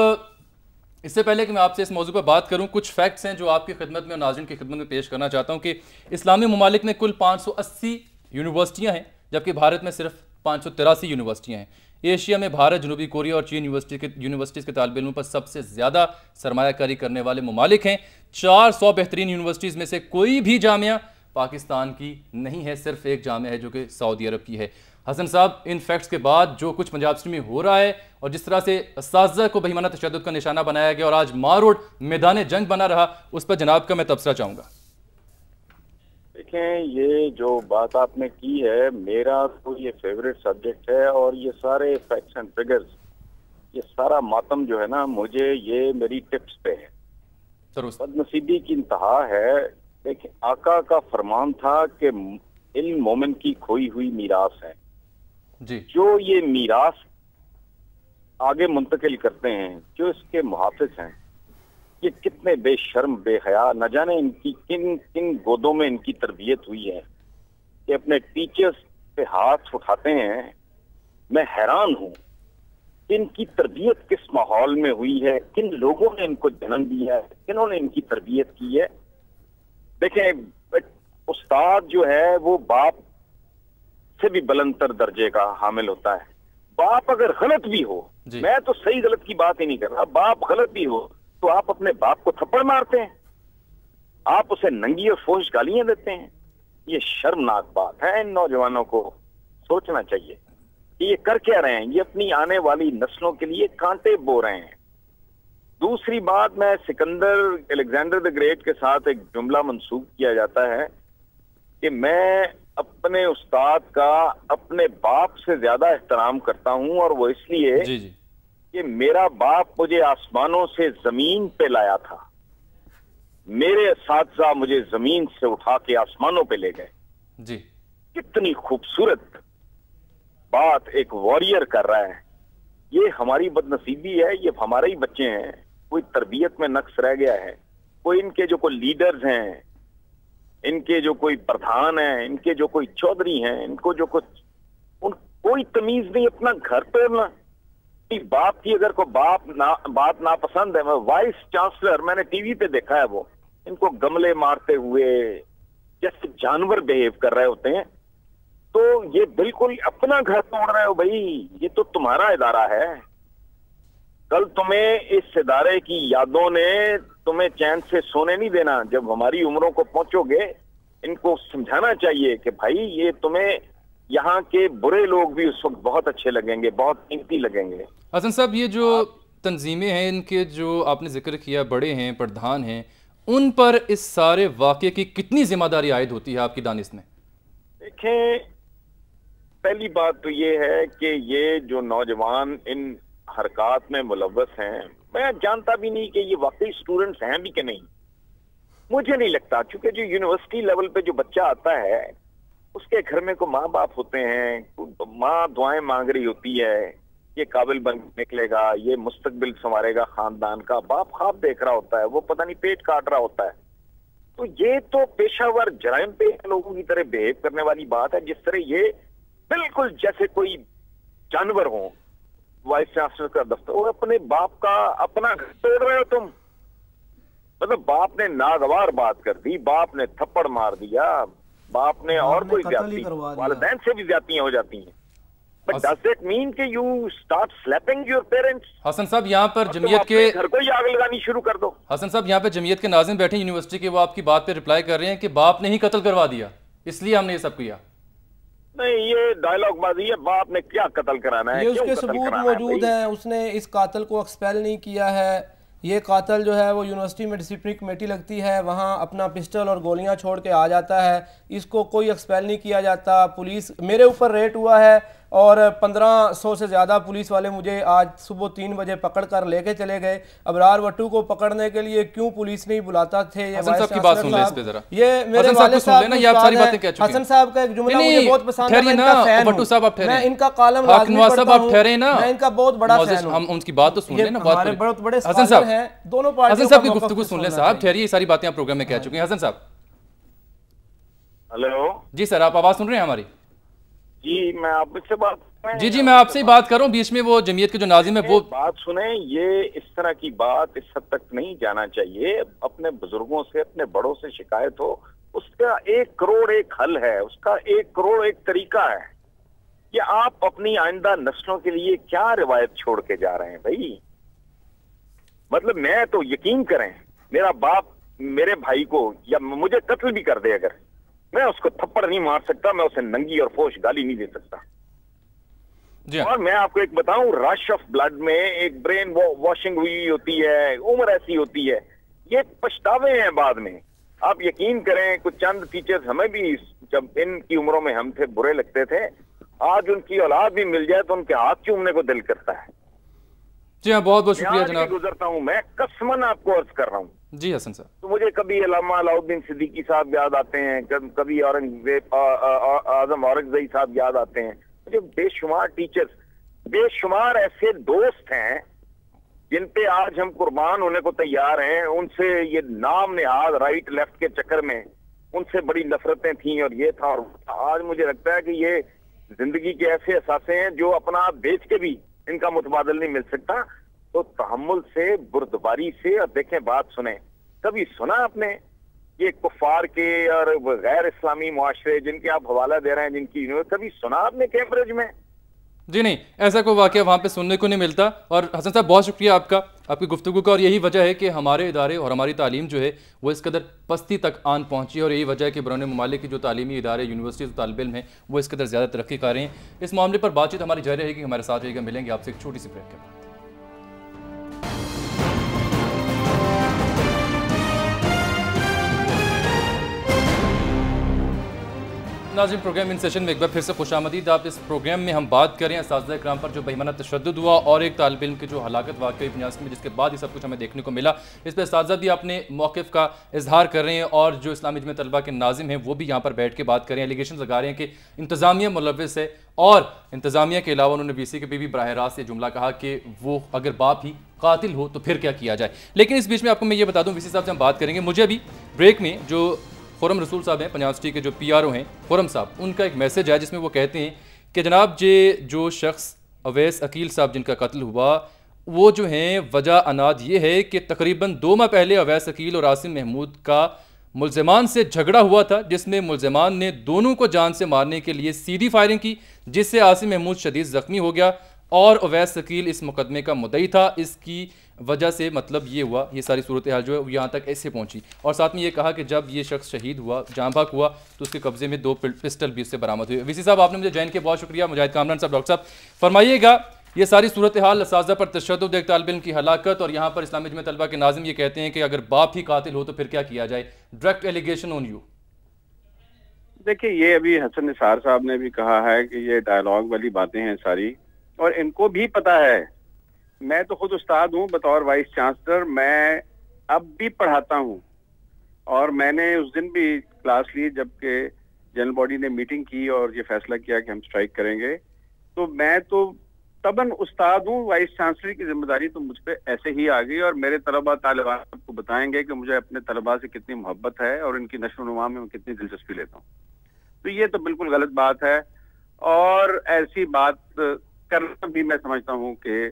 इससे पहले कि मैं आपसे इस मौजू पर बात करूं, कुछ फैक्ट्स हैं जो आपकी खिदमत में और नाज़रीन की खिदमत में पेश करना चाहता हूं कि इस्लामी ममालिक में कुल 580 यूनिवर्सिटियां हैं, जबकि भारत में सिर्फ 583 यूनिवर्सिटियां हैं। एशिया में भारत, जनूबी कोरिया और चीन यूनिवर्सिटीज़ के तालिब इल्मों पर सबसे ज़्यादा सरमायाकारी करने वाले ममालिक हैं। 400 बेहतरीन यूनिवर्सिटीज़ में से कोई भी जामिया पाकिस्तान की नहीं है, सिर्फ एक जामिया है जो कि सऊदी अरब की है। हसन साहब, इन फैक्ट्स के बाद जो कुछ पंजाब यूनिवर्सिटी में हो रहा है और जिस तरह से असातिज़ा को बहीमाना तशद्दुद का निशाना बनाया गया और आज मारोड मैदान जंग बना रहा, उस पर जनाब का मैं तबसरा चाहूँगा। देखें, ये जो बात आपने की है, मेरा तो ये फेवरेट सब्जेक्ट है और ये सारे फैक्ट्स एंड फिगर्स, ये सारा मातम जो है ना, मुझे ये मेरी टिप्स पे है। बदनसीबी की इंतहा है। देखिए, आका का फरमान था कि इल्म मोमिन की खोई हुई मीरास है जी। जो ये मीरास आगे मुंतकिल करते हैं, जो इसके मुहाफिज हैं, ये कितने बेशर्म बेहया, न जाने इनकी किन किन गोदों में इनकी तरबियत हुई है कि अपने टीचर्स पे हाथ उठाते हैं। मैं हैरान हूं कि इनकी तरबियत किस माहौल में हुई है, किन लोगों ने इनको जन्म दिया है, किन्होंने इनकी तरबियत की है। देखें, उस्ताद जो है वो बाप से भी बुलंदतर दर्जे का हामिल होता है। बाप अगर गलत भी हो, मैं तो सही गलत की बात ही नहीं कर रहा, बाप गलत भी हो तो आप अपने बाप को थप्पड़ मारते हैं, आप उसे नंगी और फोश गालियां देते हैं। ये शर्मनाक बात है। इन नौजवानों को सोचना चाहिए कि ये कर क्या रहे हैं। ये अपनी आने वाली नस्लों के लिए कांटे बो रहे हैं। दूसरी बात, मैं सिकंदर अलेक्जेंडर द ग्रेट के साथ एक जुमला मंसूब किया जाता है कि मैं अपने उस्ताद का अपने बाप से ज्यादा एहतराम करता हूं, और वो इसलिए कि मेरा बाप मुझे आसमानों से जमीन पे लाया था, मेरे असातिज़ा मुझे जमीन से उठा के आसमानों पे ले गए जी। कितनी खूबसूरत बात एक वॉरियर कर रहा है। ये हमारी बदनसीबी है, ये हमारे ही बच्चे हैं, कोई तरबियत में नक्स रह गया है, कोई इनके जो कोई लीडर्स हैं इनके जो कोई प्रधान हैं, इनके जो कोई चौधरी हैं, इनको जो कुछ कोई तमीज नहीं अपना घर तोड़ना। बाप की अगर कोई बात नापसंद है, मैं वाइस चांसलर मैंने टीवी पे देखा है, वो इनको गमले मारते हुए जैसे जानवर बिहेव कर रहे होते हैं। तो ये बिल्कुल अपना घर तोड़ रहे हो भाई, ये तो तुम्हारा इदारा है। कल तुम्हें इस इदारे की यादों ने तुम्हें चैन से सोने नहीं देना। जब हमारी उम्रों को पहुंचोगे, इनको समझाना चाहिए कि भाई ये तुम्हें यहाँ के बुरे लोग भी उस वक्त बहुत अच्छे लगेंगे, बहुत कीमती लगेंगे। हसन साहब, ये जो तंजीमें हैं, इनके जो आपने जिक्र किया, बड़े हैं, प्रधान हैं, उन पर इस सारे वाक़े की कितनी जिम्मेदारी आयद होती है आपकी दानिश में? देखें, पहली बात तो ये है कि ये जो नौजवान इन हरकत में मुलव्वस हैं, मैं जानता भी नहीं कि ये वाकई स्टूडेंट्स हैं भी कि नहीं, मुझे नहीं लगता। क्योंकि जो यूनिवर्सिटी लेवल पे जो बच्चा आता है, उसके घर में को माँ बाप होते हैं, माँ दुआएं मांग रही होती है, ये काबिल बन निकलेगा, ये मुस्तकबिल संवारेगा खानदान का, बाप ख्वाब देख रहा होता है, वो पता नहीं पेट काट रहा होता है। तो ये तो पेशावर जराइम पे लोगों की तरह बिहेव करने वाली बात है, जिस तरह ये बिल्कुल जैसे कोई जानवर हो। वाइस चांसलर का दफ्तर, वो अपने बाप का अपना घर तोड़ रहे हो तुम। मतलब बाप ने नागवार बात कर दी, बाप ने थप्पड़ मार दिया, बाप ने और कोई ज्यादती, वालिदैन से भी ज्यादतियां हो जाती हैं। But does it mean कि you start slapping your parents? Hasan साहब, यहाँ पर जमीयत के घर को ही आग लगानी शुरू कर दो। हसन साहब, यहाँ पे जमीयत के नाज़िम बैठे यूनिवर्सिटी के, वो आपकी बात पे रिप्लाई कर रहे हैं कि बाप ने ही कत्ल करवा दिया, इसलिए हमने ये सब किया। नहीं, ये डायलॉग बाजी है। बाप ने क्या कत्ल कराना है? ये उसके सबूत मौजूद हैं, उसने इस कातिल को एक्सपेल नहीं किया है। ये कातिल जो है वो यूनिवर्सिटी में डिसिप्लिनरी कमेटी लगती है, वहाँ अपना पिस्टल और गोलियां छोड़ के आ जाता है, इसको कोई एक्सपेल नहीं किया जाता। पुलिस, मेरे ऊपर रेड हुआ है और 1500 से ज़्यादा पुलिस वाले मुझे आज सुबह 3 बजे पकड़ कर लेके चले गए। अबरार वट्टू को पकड़ने के लिए क्यों पुलिस नहीं बुलाता थे? ये हसन साहब की बात सुन ले इस पे जरा। ये मेरे वाले साहब, ये आप सारी बातें कह चुके हैं। हसन साहब का एक जुमला मुझे बहुत पसंद है, मैं इनका फैन हूं। वट्टू साहब आप ठहरे, मैं इनका कॉलम लाज़मी पढ़ता हूं, मैं इनका बहुत बड़ा फैन हूं। हम उनकी बात तो सुन लें ना, हमारे बहुत बड़े हसन साहब हैं, दोनों पार्टियों हसन साहब की गुफ्तगू सुन लें साहब, ठहरिए, सारी बातें आप प्रोग्राम में कह चुके हैं। हसन साहब, हेलो जी सर, आप आवाज सुन रहे हैं हमारी? जी, मैं आपसे बात जी, मैं आपसे ही बात कर रहा हूँ। बीच में वो जमीयत के जो नाज़िम है वो बात सुने। ये इस तरह की बात इस हद तक नहीं जाना चाहिए। अपने बुजुर्गों से, अपने बड़ों से शिकायत हो, उसका 1 करोड़ एक हल है, उसका 1 करोड़ एक तरीका है। कि आप अपनी आइंदा नस्लों के लिए क्या रिवायत छोड़ के जा रहे हैं भाई? मतलब मैं तो यकीन करें, मेरा बाप मेरे भाई को या मुझे कत्ल भी कर दे, अगर मैं उसको थप्पड़ नहीं मार सकता, मैं उसे नंगी और फोश गाली नहीं दे सकता। और मैं आपको एक बताऊं, रश ऑफ ब्लड में एक ब्रेन वॉशिंग हुई होती है, उम्र ऐसी होती है, ये पछतावे हैं बाद में। आप यकीन करें, कुछ चंद टीचर्स हमें भी जब इनकी उम्रों में हम थे बुरे लगते थे, आज उनकी औलाद भी मिल जाए तो उनके हाथ चूमने को दिल करता है। जी हाँ, बहुत बहुत शुक्रिया जनाब। गुजरता हूँ मैं, कसमन आपको अर्ज कर रहा हूँ। जी हसन साहब, तो मुझे कभी अल्लामा अलाउद्दीन सिद्दीकी साहब याद आते हैं, कभी औरंगजेब आजम औरंगजेब साहब याद आते हैं। मुझे बेशुमार टीचर्स, बेशुमार ऐसे दोस्त हैं जिन पे आज हम कुर्बान होने को तैयार हैं। उनसे ये नाम नेहाद राइट लेफ्ट के चक्कर में उनसे बड़ी नफरतें थी और ये था। और आज मुझे लगता है कि ये जिंदगी के ऐसे एहसासे हैं जो अपना आप बेच के भी इनका मुतबादल नहीं मिल सकता। तो तहम्मुल से, बुर्दबारी से, और देखें बात सुने, कभी सुना आपने ये कुफार के और गैर इस्लामी मुआशरे जिनके आप हवाला दे रहे हैं, जिनकी कभी सुना आपने कैम्ब्रिज में? जी नहीं, ऐसा कोई वाकया वहाँ पे सुनने को नहीं मिलता। और हसन साहब बहुत शुक्रिया आपका, आपकी गुफ्तगू का। और यही वजह है कि हमारे इदारे और हमारी तालीम जो है वो इस कदर पस्ती तक आन पहुँची है। और यही वजह है कि बैरून ममालिक की जो तालीमी इदारे, यूनिवर्सिटी, तालिब इल्म हैं, वो इस कदर ज़्यादा तरक्की कर रहे हैं। इस मामले पर बातचीत हमारी जारी रहेगी। हमारे साथ रहेगा, मिलेंगे आपसे एक छोटी सी ब्रेक के बाद। नाज़रीन, प्रोग्राम इन सेशन में एक बार फिर से खुशामदीद। आप इस प्रोग्राम में हम बात करें असातिज़ा इकराम पर जो बेईमाना तशद्दुद हुआ और एक तालिब इल्म की जो हलाकत वाक़ई 85 में, जिसके बाद ये सब कुछ हमें देखने को मिला। इस पर असातिज़ा भी अपने मौक़िफ़ का इजहार कर रहे हैं और जो इस्लामी जमीयत तलबा के नाज़िम हैं वो भी यहाँ पर बैठ के बात करें। एलिगेशन लगा रहे हैं कि इंतज़ामिया मुलव्विस है और इंतज़ामिया के अलावा उन्होंने VC के भी बराह रास्त ये जुमला कहा कि वो अगर बाप ही कातिल हो तो फिर क्या किया जाए। लेकिन इस बीच में आपको मैं ये बता दूँ, VC साहब से हम बात करेंगे। मुझे अभी ब्रेक में जो खुरम रसूल साहब हैं, पंजाब यूनिवर्सिटी के जो PRO हैं, खुरम साहब, उनका एक मैसेज है जिसमें वो कहते हैं कि जनाब जो शख्स अवैस अकील साहब जिनका कत्ल हुआ, वो जो हैं वजह अनाद ये है कि तकरीबन 2 माह पहले अवैस अकील और आसिम महमूद का मुल्ज़िमान से झगड़ा हुआ था, जिसमें मुल्ज़िमान ने दोनों को जान से मारने के लिए सीधी फायरिंग की, जिससे आसिम महमूद शदीद ज़ख्मी हो गया और अवैस अकील इस मुकदमे का मुद्दई था। इसकी वजह से मतलब ये हुआ, ये सारी सूरत हाल जो है वो यहाँ तक ऐसे पहुँची। और साथ में ये कहा कि जब ये शख्स शहीद हुआ, जाँ भाग हुआ, तो उसके कब्जे में 2 पिस्टल भी उससे बरामद हुए। VC साहब, आपने मुझे ज्वाइन किया, बहुत शुक्रिया। मुजाहिद कामरान साहब, डॉक्टर साहब, फरमाइएगा ये सारी सूरत हाल, असातिज़ा पर तशद्दुद, एक तालिब इल्म की हलाकत, और यहाँ पर इस्लामी जमीयत तलबा के नाज़िम ये कहते हैं कि अगर बाप ही कातिल हो तो फिर क्या किया जाए। Direct allegation on you. देखिए, ये अभी हसन निसार साहब ने भी कहा है कि ये डायलॉग वाली बातें हैं सारी, और इनको भी पता है। मैं तो खुद उस्ताद हूँ बतौर वाइस चांसलर, मैं अब भी पढ़ाता हूँ, और मैंने उस दिन भी क्लास ली जबकि जनरल बॉडी ने मीटिंग की और ये फैसला किया कि हम स्ट्राइक करेंगे। तो मैं तो तबन उस्ताद हूँ, वाइस चांसलर की जिम्मेदारी तो मुझ पे ऐसे ही आ गई, और मेरे तलबा तालिबान आपको बताएंगे कि मुझे अपने तलबा से कितनी मोहब्बत है और इनकी नशो नुमा में मैं कितनी दिलचस्पी लेता हूँ। तो ये तो बिल्कुल गलत बात है, और ऐसी बात करना भी मैं समझता हूँ कि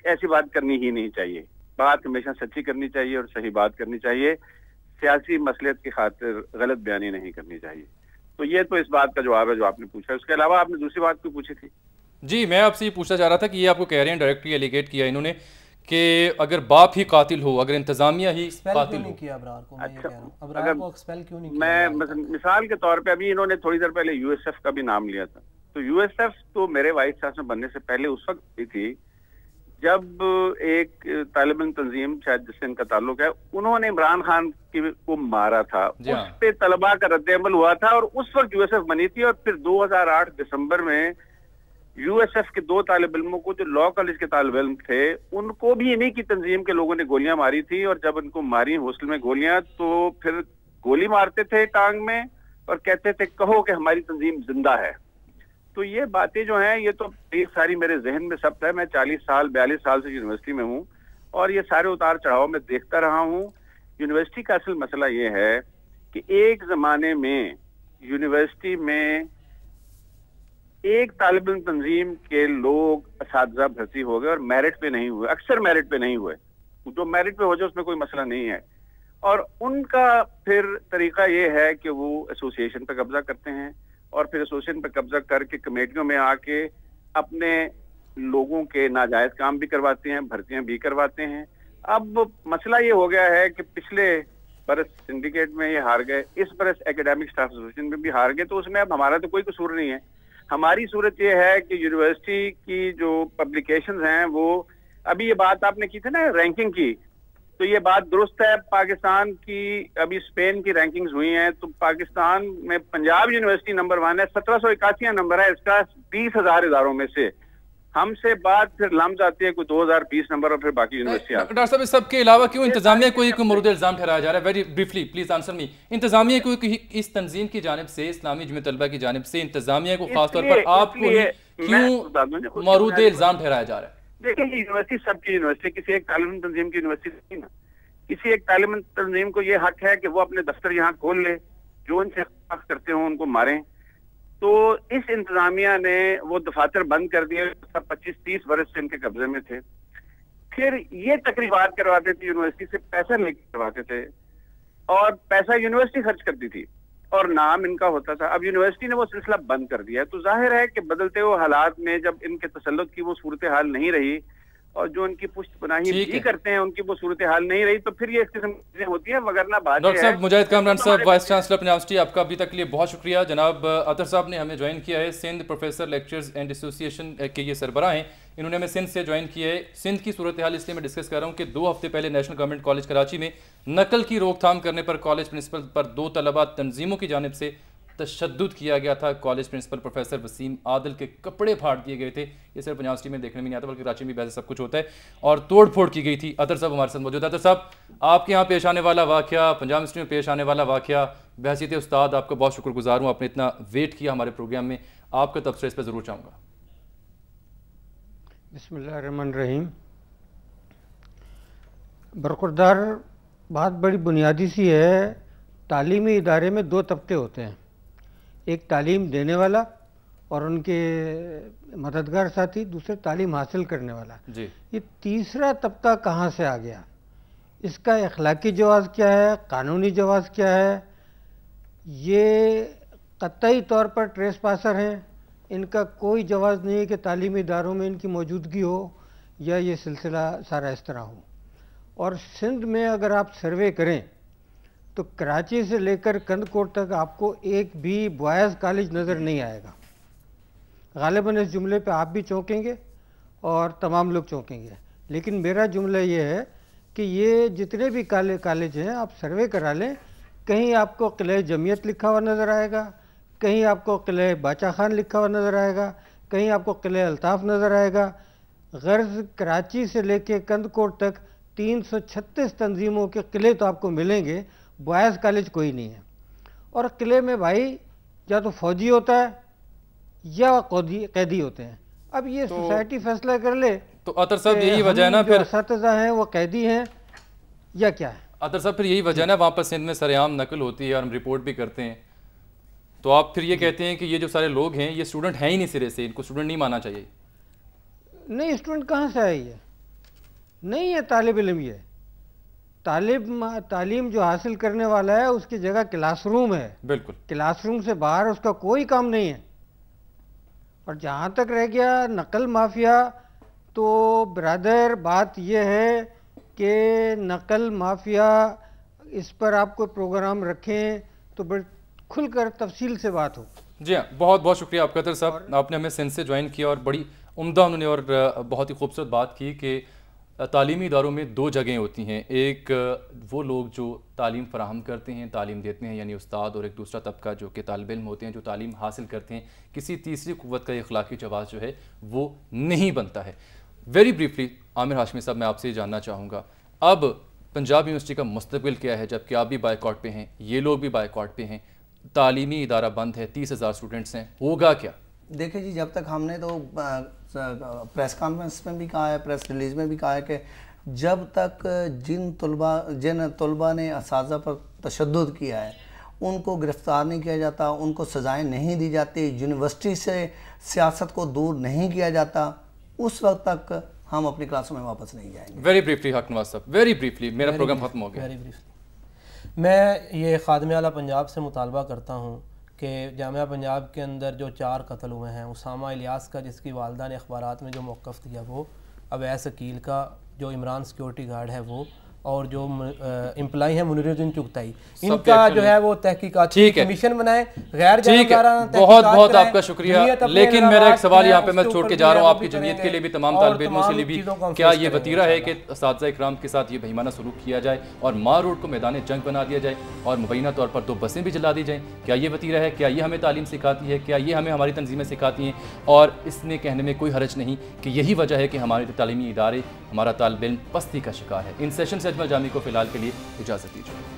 ऐसी बात करनी ही नहीं चाहिए। बात हमेशा सच्ची करनी चाहिए और सही बात करनी चाहिए, सियासी मसलियत की खातिर गलत बयानी नहीं करनी चाहिए। तो ये तो इस बात का जवाब है जो आपने पूछा। उसके अलावा आपने दूसरी बात क्यों पूछी थी? जी, मैं आपसे ये पूछना चाह रहा था कि ये आपको कह रहे हैं, डायरेक्टली एलिगेट किया इन्होंने कि अगर बाप ही कातिल हो, अगर इंतजामिया ही कातिल हो। किया अबरार को, मैं ये अच्छा, कह रहा हूं, अबरार को एक्सपेल क्यों नहीं किया? मैं मिसाल के तौर पे अभी इन्होंने थोड़ी देर पहले USF का भी नाम लिया था। तो USF तो मेरे वाइस चांसलर बनने से पहले उस वक्त हुई थी जब एक तालिब इल्म तंजीम शायद जिससे इनका ताल्लुक है, उन्होंने इमरान खान को मारा था। उस पे तलबा का रद्द-ए-अमल हुआ था और उस वक्त USF बनी थी। और फिर 2008 दिसंबर में USF के 2 तालिब इल्मों को, जो लॉ कॉलेज के तालिब इल्म थे, उनको भी इन्हीं की तंजीम के लोगों ने गोलियां मारी थी। और जब उनको मारी हॉस्टल में गोलियां, तो फिर गोली मारते थे टांग में और कहते थे कहो कि हमारी तंजीम जिंदा है। तो ये बातें जो हैं, ये तो एक सारी मेरे जहन में सब है। मैं 42 साल से यूनिवर्सिटी में हूँ और ये सारे उतार चढ़ाव में देखता रहा हूँ। यूनिवर्सिटी का असल मसला ये है कि एक जमाने में यूनिवर्सिटी में एक तालिब इल्म तंजीम के लोग असातिज़ा भर्ती हो गए और मेरिट पे नहीं हुए, अक्सर मेरिट पे नहीं हुए। जो मेरिट पे हो जाए उसमें कोई मसला नहीं है। और उनका फिर तरीका ये है कि वो एसोसिएशन पे कब्जा करते हैं और फिर एसोसिएशन पे कब्जा करके कमेटियों में आके अपने लोगों के नाजायज काम भी करवाते हैं, भर्तियां भी करवाते हैं। अब मसला ये हो गया है कि पिछले बरस सिंडिकेट में ये हार गए, इस बरस एकेडमिक स्टाफ एसोसिएशन में भी हार गए। तो उसमें अब हमारा तो कोई कसूर नहीं है। हमारी सूरत ये है कि यूनिवर्सिटी की जो पब्लिकेशंस हैं, वो अभी ये बात आपने की थी ना रैंकिंग की, तो ये बात दुरुस्त है। पाकिस्तान की अभी स्पेन की रैंकिंग्स हुई हैं, तो पाकिस्तान में पंजाब यूनिवर्सिटी नंबर 1 है, 1781 नंबर है इसका 20,000 इदारों में से। हमसे बात फिर लम जाती है कोई 2020 नंबर और फिर बाकी यूनिवर्सिटी। डॉक्टर साहब, इस सब के अलावा क्यों इंतजामिया को एक मरूद इल्जाम ठहराया जा रहा है? Very briefly please answer me. इंतजामिया को इस तंजीम की जानिब से, इस्लामी जमीयत तलबा की जानिब से इंतजामिया को खासतौर पर आपको क्यों मरूद इल्जाम ठहराया जा रहा है? देखिए, यूनिवर्सिटी सबकी यूनिवर्सिटी, किसी एक तालिब इल्म तंजीम की यूनिवर्सिटी नहीं ना। किसी एक तालिब इल्म तंजीम को ये हक है कि वो अपने दफ्तर यहाँ खोल ले, जो उनसे करते हो उनको मारें। तो इस इंतजामिया ने वो दफातर बंद कर दिए, 25-30 बरस से इनके कब्जे में थे। फिर ये तकरीबात करवाते थे, यूनिवर्सिटी से पैसा लेकर करवाते थे और पैसा यूनिवर्सिटी खर्च करती थी और नाम इनका होता था। अब यूनिवर्सिटी ने वो सिलसिला बंद कर दिया है। तो जाहिर है कि बदलते हुए हालात में जब इनके तसल्लुत की वो सूरत हाल नहीं रही और जो उनकी पुष्टपनाही भी करते हैं उनकी वो सूरत हाल नहीं रही, तो फिर ये इस किस्म की चीजें होती है। वगरना बात डॉक्टर साहब, मुजाहिद कामरान साहब, वाइस चांसलर पंजाब यूनिवर्सिटी, आपका अभी तक के लिए बहुत शुक्रिया। जनाब अतर साहब ने हमें ज्वाइन किया है, Sindh professor lectures and association के ये सरबराह हैं। इन्होंने हमें सिंध से ज्वाइन किया है। सिंध की सूरत हाल इसलिए मैं डिस्कस कर रहा हूँ कि 2 हफ्ते पहले नेशनल गवर्नमेंट कॉलेज कराची में नकल की रोकथाम करने पर कॉलेज प्रिंसिपल पर 2 तलबा तंजीमों की जानिब से तशद्दुद किया गया था। College principal professor Waseem Adil के कपड़े फाड़ दिए गए थे। ये सिर्फ पंजाब यूनिवर्सिटी में देखने में नहीं आता, बल्कि कराची में भी वैसे सब कुछ होता है। और तोड़ फोड़ की गई थी। अतर साहब हमारे साथ मौजूद है। अतर साहब, आपके यहाँ पेश आने वाला वाक़या, पंजाब यूनिवर्सिटी में पेश आने वाला वाक़या, बहसीत उस्ताद आपका बहुत शुक्रगुजार हूँ, आपने इतना वेट किया हमारे प्रोग्राम में। आपका तबसरा इस पर ज़रूर चाहूँगा। बिस्मिल्लाहिर्रहमानिर्रहीम। बरखुरदार बात बड़ी बुनियादी सी है। तालीमी इदारे में दो तबके होते हैं, एक तालीम देने वाला और उनके मददगार साथी, दूसरे तालीम हासिल करने वाला जी। ये तीसरा तबका कहाँ से आ गया, इसका अखलाकी जवाज़ क्या है, कानूनी जवाज़ क्या है, ये कतई तौर पर ट्रेस पासर हैं, इनका कोई जवाज़ नहीं है कि तालीमी इदारों में इनकी मौजूदगी हो या ये सिलसिला सारा इस तरह हो। और सिंध में अगर आप सर्वे करें तो कराची से लेकर कंदकोट तक आपको एक भी बॉयज़ कॉलेज नज़र नहीं आएगा। गालिबन इस जुमले पे आप भी चौंकेंगे और तमाम लोग चौंकेंगे, लेकिन मेरा जुमला ये है कि ये जितने भी कॉलेज हैं आप सर्वे करा लें, कहीं आपको किले जमीयत लिखा हुआ नज़र आएगा, कहीं आपको किले बाचा खान लिखा हुआ नज़र आएगा, कहीं आपको किले अल्ताफ़ नज़र आएगा। गर्ज कराची से लेके कंदकोट तक 336 तंजीमों के किले तो आपको मिलेंगे, बॉयज़ कॉलेज कोई नहीं है। और किले में भाई या तो फौजी होता है या कैदी होते हैं। अब ये सोसाइटी फैसला कर ले तो अतर साहब यही वजह है ना, फिर असातिज़ा हैं वो कैदी हैं या क्या है? अतर साहब फिर यही वजह है ना, वहाँ पर सिंध में सरेआम नकल होती है और हम रिपोर्ट भी करते हैं, तो आप फिर ये कहते हैं कि ये जो सारे लोग हैं ये स्टूडेंट हैं ही नहीं सिरे से, इनको स्टूडेंट नहीं मानना चाहिए। नहीं, स्टूडेंट कहाँ से आए, ये नहीं है तालिब इल्म, ये तालीम जो हासिल करने वाला है उसकी जगह क्लासरूम है। बिल्कुल, क्लासरूम से बाहर उसका कोई काम नहीं है। और जहाँ तक रह गया नकल माफिया, तो ब्रदर बात यह है कि नकल माफिया इस पर आप कोई प्रोग्राम रखें तो बड़ी खुलकर तफसील से बात हो। जी हाँ, बहुत बहुत शुक्रिया आपका अतर साहब, आपने हमें सिंध से ज्वाइन किया और बड़ी उम्दा उन्होंने और बहुत ही खूबसूरत बात की कि तालीमी इदारों में दो जगहें होती हैं, एक वो लोग जो तालीम फराहम करते हैं, तालीम देते हैं यानी उस्ताद, और एक दूसरा तबका जो कि तालिब इल्म होते हैं जो तालीम हासिल करते हैं। किसी तीसरी क़ुव्वत का अखलाकी जवाज़ जो है वो नहीं बनता है। वेरी ब्रीफली आमिर हाशमी साहब, मैं आपसे ये जानना चाहूँगा, अब पंजाब यूनिवर्सिटी का मुस्तकबिल क्या है, जबकि आप भी बायकॉट पे हैं, ये लोग भी बायकॉट पे हैं, तालीमी इदारा बंद है, 30,000 स्टूडेंट्स हैं, होगा क्या? देखिए जी, जब तक हमने तो प्रेस कॉन्फ्रेंस में भी कहा है, प्रेस रिलीज़ में भी कहा है कि जब तक जिन तलबा ने असातिज़ा पर तशद्दुद किया है उनको गिरफ़्तार नहीं किया जाता, उनको सज़ाएं नहीं दी जाती, यूनिवर्सिटी से सियासत को दूर नहीं किया जाता, उस वक्त तक हम अपनी क्लासों में वापस नहीं जाएंगे। वेरी ब्रीफली हक नवाज साहब, वेरी ब्रीफली, मेरा प्रोग्राम खत्म हो गया। वेरी ब्रीफली मैं ये खादिम आला पंजाब से मुतालबा करता हूँ कि जामिया पंजाब के अंदर जो 4 कत्ल हुए हैं, उसामा इलियास का जिसकी वालदा ने अखबारात में जो मौक़िफ़ दिया वो, अवैस अकील का जो इमरान सिक्योरिटी गार्ड है वो, और जो एम्प्लॉई है मुनीरुद्दीन चुगताई, इनका जो है वो तहकीकात कमीशन बनाए, गैर जानबदाराना तहकीकात बहुत बहुत आपका शुक्रिया। लेकिन मेरा एक सवाल यहाँ पे मैं छोड़ के जा रहा हूँ आपकी जमीयत के लिए भी, तमाम तालिब इल्मों के लिए भी, क्या ये वतीरा है कि असातिज़ा इकराम के साथ ये बेईमाना सलूक किया जाए और मार रोड को मैदान जंग बना दिया जाए और मुबैना तौर पर 2 बसें भी जला दी जाएँ? क्या ये वतीरा है? क्या ये हमें तालीम सिखाती है? क्या ये हमें हमारी तंजीमें सिखाती हैं? और इसने कहने में कोई हरज नहीं कि यही वजह है कि हमारे तालीमी इदारे, हमारा तालिब इल्म पस्ती का शिकार है। इन सेशन से अजमल जामी को फ़िलहाल के लिए इजाज़त दीजिए।